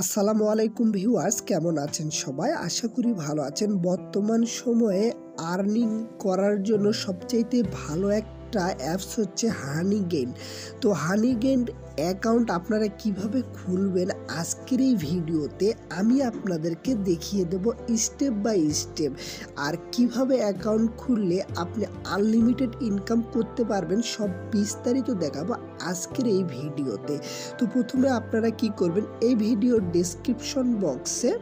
আসসালামু আলাইকুম ভিউয়ার্স, কেমন আছেন সবাই? আশা করি ভালো আছেন। বর্তমান সময়ে আর্নিং করার জন্য সবচাইতে ভালো একটা অ্যাপস হচ্ছে হানিগেইন। তো হানিগেইন অ্যাকাউন্ট আপনারা কিভাবে খুলবেন আজকের এই ভিডিওতে আমি আপনাদেরকে দেখিয়ে দেব স্টেপ বাই স্টেপ। আর কিভাবে অ্যাকাউন্ট খুললে আপনি আনলিমিটেড ইনকাম করতে পারবেন সব বিস্তারিত দেখাবো আজকের এই ভিডিওতে। তো প্রথমে আপনারা কি করবেন, এই ভিডিওর ডেসক্রিপশন বক্সে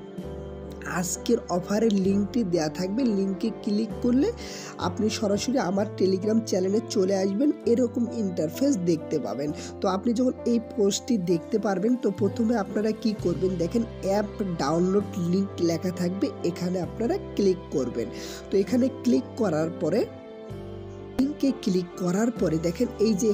আজকের অফারের লিঙ্কটি দেওয়া থাকবে। লিঙ্কে ক্লিক করলে আপনি সরাসরি আমার টেলিগ্রাম চ্যানেলে চলে আসবেন, এরকম ইন্টারফেস দেখতে পাবেন। তো আপনি যখন এই পোস্টটি দেখতে পারবেন, তো প্রথমে আপনারা কি করবেন, দেখেন অ্যাপ ডাউনলোড লিঙ্ক লেখা থাকবে, এখানে আপনারা ক্লিক করবেন। তো এখানে ক্লিক করার পরে লিঙ্কে ক্লিক করার পরে দেখেন এই যে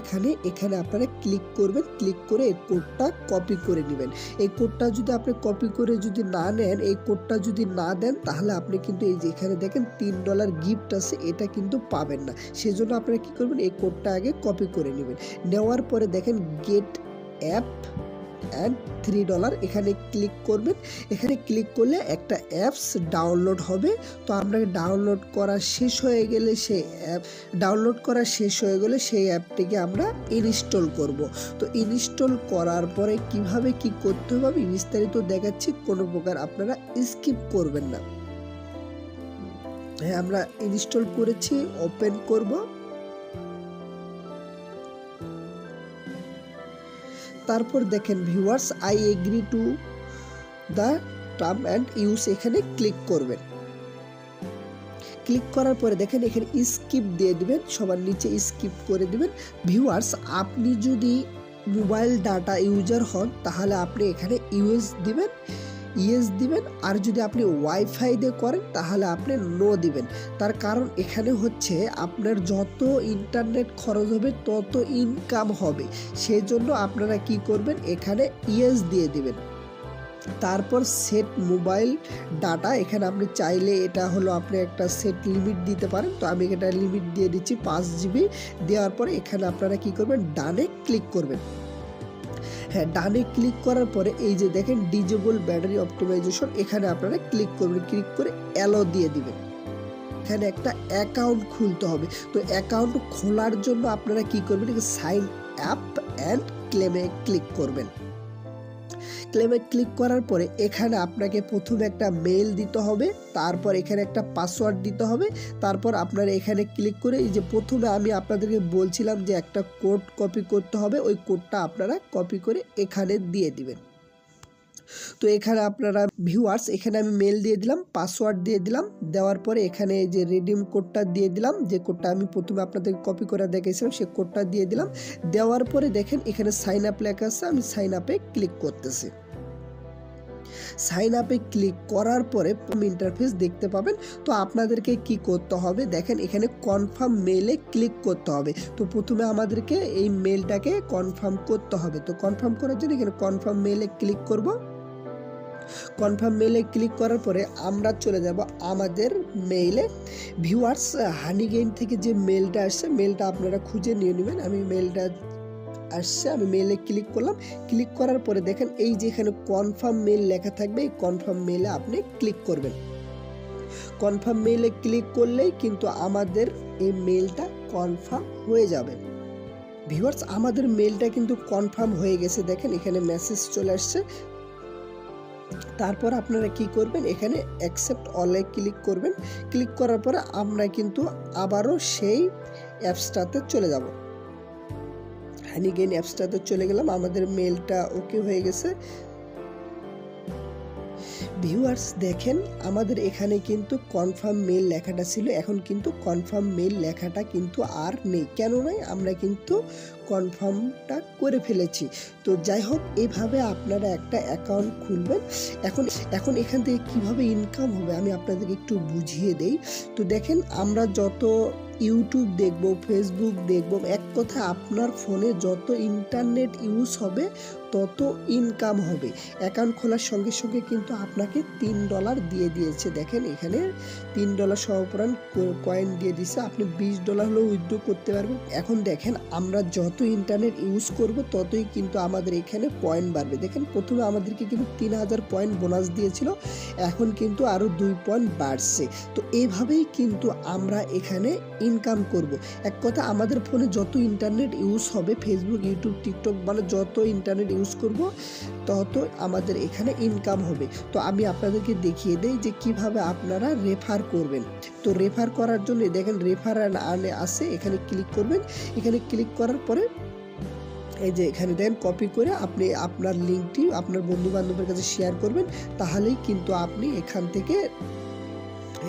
এখানে আপনারা ক্লিক করবেন। ক্লিক করে এই কোডটা কপি করে নেবেন। এই কোডটা যদি আপনি কপি করে যদি না নেন, এই কোডটা যদি না দেন, তাহলে আপনি কিন্তু এই যে এখানে দেখেন $3 গিফট আছে, এটা কিন্তু পাবেন না। সেজন্য আপনারা কি করবেন, এই কোডটা আগে কপি করে নেবেন। নেওয়ার পরে দেখেন গেট অ্যাপ অ্যান্ড $3 এখানে ক্লিক করবেন। এখানে ক্লিক করলে একটা অ্যাপস ডাউনলোড হবে। তো আপনাকে ডাউনলোড করা শেষ হয়ে গেলে সেই অ্যাপটিকে আমরা ইনস্টল করব। তো ইনস্টল করার পরে কিভাবে কি করতে হবে বিস্তারিত দেখাচ্ছি, কোনো প্রকার আপনারা স্কিপ করবেন না। হ্যাঁ, আমরা ইনস্টল করেছি, ওপেন করব। তারপর দেখেন viewers, I agree to the term and use, এখানে ক্লিক করবেন। ক্লিক করার পরে দেখেন এখানে স্কিপ দিয়ে দিবেন, সবার নিচে স্কিপ করে দিবেন। ভিউয়ার্স, আপনি যদি মোবাইল ডাটা ইউজার হন তাহলে আপনি এখানে ইয়েস দিবেন, আর যদি আপনি ওয়াইফাই দিয়ে করেন তাহলে আপনি নো দিবেন। তার কারণ এখানে হচ্ছে আপনার যত ইন্টারনেট খরচ হবে তত ইনকাম হবে, সেই জন্য আপনারা কি করবেন, এখানে ইয়েস দিয়ে দিবেন। তারপর সেট মোবাইল ডাটা, এখানে আপনি চাইলে এটা হলো আপনি একটা সেট লিমিট দিতে পারেন। তো আমি এটা লিমিট দিয়ে দিচ্ছি 5 GB। দেওয়ার পরে এখানে আপনারা কি করবেন, ডানে ক্লিক করবেন। হ্যাঁ, ডানে ক্লিক করার পরে এই যে দেখেন ডিজেবল ব্যাটারি অপটিমাইজেশন, এখানে আপনারা ক্লিক করবেন। ক্লিক করে অ্যালো দিয়ে দিবেন। এখানে একটা অ্যাকাউন্ট খুলতে হবে। তো অ্যাকাউন্ট খোলার জন্য আপনারা কি করবেন, সাইন আপ অ্যান্ড ক্লেমে ক্লিক করবেন। ক্লেমে ক্লিক করার পরে এখানে আপনাকে প্রথমে একটা মেল দিতে হবে, তারপর এখানে একটা পাসওয়ার্ড দিতে হবে। তারপর আপনারা এখানে ক্লিক করে এই যে প্রথমে আমি আপনাদেরকে বলছিলাম যে একটা কোড কপি করতে হবে, ওই কোডটা আপনারা কপি করে এখানে দিয়ে দিবেন। তো এখানে আপনারা ভিউয়ার্স, এখানে আমি মেল দিয়ে দিলাম, পাসওয়ার্ড দিয়ে দিলাম। দেওয়ার পরে এখানে যে রিডিম কোডটা দিয়ে দিলাম, যে কোডটা আমি প্রথমে আপনাদের কপি করে দেখিয়েছিলাম সেই কোডটা দিয়ে দিলাম। দেওয়ার পরে দেখেন এখানে সাইন আপ লেখা আছে, আমি সাইন আপে ক্লিক করতেছি। সাইন আপে ক্লিক করার পরে ইন্টারফেস দেখতে পাবেন। তো আপনাদেরকে কি করতে হবে, দেখেন এখানে কনফার্ম মেলে ক্লিক করতে হবে। তো প্রথমে আমাদেরকে এই মেলটাকে কনফার্ম করতে হবে। তো কনফার্ম করার জন্য এখানে কনফার্ম মেলে ক্লিক করব। কনফার্ম মেলে ক্লিক করার পরে আমরা চলে যাব আমাদের মেইলে। ভিউয়ার্স, হানিগেইন থেকে যে মেলটা আসছে, মেলটা আপনারা খুঁজে নিয়ে নেবেন। আমি মেলটা আসছে, আমি মেলে ক্লিক করলাম। ক্লিক করার পরে দেখেন এই যে এখানে কনফার্ম মেল লেখা থাকবে, এই কনফার্ম মেলে আপনি ক্লিক করবেন। কনফার্ম মেলে ক্লিক করলেই কিন্তু আমাদের এই মেলটা কনফার্ম হয়ে যাবে। ভিউয়ার্স, আমাদের মেলটা কিন্তু কনফার্ম হয়ে গেছে, দেখেন এখানে মেসেজ চলে আসছে। তারপর আপনারা কি করবেন, এখানে অ্যাকসেপ্ট অলে ক্লিক করবেন। ক্লিক করার পরে আমরা কিন্তু আবারও সেই অ্যাপসটাতে চলে যাব। হানিগেইন অ্যাপসটাতে চলে গেলাম, আমাদের মেলটা ওকে হয়ে গেছে। ভিউয়ার্স, দেখেন আমাদের এখানে কিন্তু কনফার্ম মেল লেখাটা ছিল, এখন কিন্তু কনফার্ম মেল লেখাটা কিন্তু আর নেই। কেন নয়, আমরা কিন্তু কনফার্মটা করে ফেলেছি। তো যাই হোক, এইভাবে আপনারা একটা অ্যাকাউন্ট খুলবেন। এখন এখান থেকে কিভাবে ইনকাম হবে আমি আপনাদেরকে একটু বুঝিয়ে দেই। তো দেখেন, আমরা যত ইউটিউব দেখব, ফেসবুক দেখব, এক কথা আপনার ফোনে যত ইন্টারনেট ইউজ হবে তত ইনকাম হবে। অ্যাকাউন্ট খোলার সঙ্গে সঙ্গে কিন্তু আপনাকে $3 দিয়ে দিয়েছে। দেখেন এখানে $3 সহপরান কয়েন দিয়ে দিছে, আপনি $20 হলেও উইথড্র করতে পারবেন। এখন দেখেন আমরা যত ইন্টারনেট ইউজ করব ততই কিন্তু আমাদের এখানে পয়েন্ট বাড়বে। দেখেন প্রথমে আমাদেরকে কিন্তু 3000 পয়েন্ট বোনাস দিয়েছিল, এখন কিন্তু আরও 2 পয়েন্ট বাড়ছে। তো এইভাবেই কিন্তু আমরা এখানে ইনকাম করব। এক কথা আমাদের ফোনে যত ইন্টারনেট ইউজ হবে, ফেসবুক, ইউটিউব, টিকটক মানে যত ইন্টারনেট ইউজ করব তত আমাদের এখানে ইনকাম হবে। তো আমি আপনাদেরকে দেখিয়ে দেই যে কিভাবে আপনারা রেফার করবেন। তো রেফার করার জন্য দেখেন রেফার অ্যান্ড আর্নে আছে, এখানে ক্লিক করবেন। এখানে ক্লিক করার পরে এই যে এখানে দেখেন কপি করে আপনি আপনার লিঙ্কটি আপনার বন্ধু বান্ধবের কাছে শেয়ার করবেন, তাহলেই কিন্তু আপনি এখান থেকে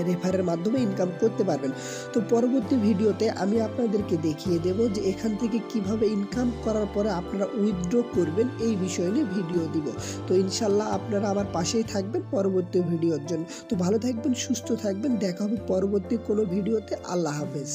রেফারের মাধ্যমে ইনকাম করতে পারবেন। তো পরবর্তী ভিডিওতে আমি আপনাদেরকে দেখিয়ে দেব যে এখান থেকে কিভাবে ইনকাম করার পরে আপনারা উইথড্র করবেন, এই বিষয় নিয়ে ভিডিও দিব। তো ইনশাল্লাহ আপনারা আমার পাশেই থাকবেন পরবর্তী ভিডিওর জন্য। তো ভালো থাকবেন, সুস্থ থাকবেন, দেখা হবে পরবর্তী কোনো ভিডিওতে। আল্লাহ হাফেজ।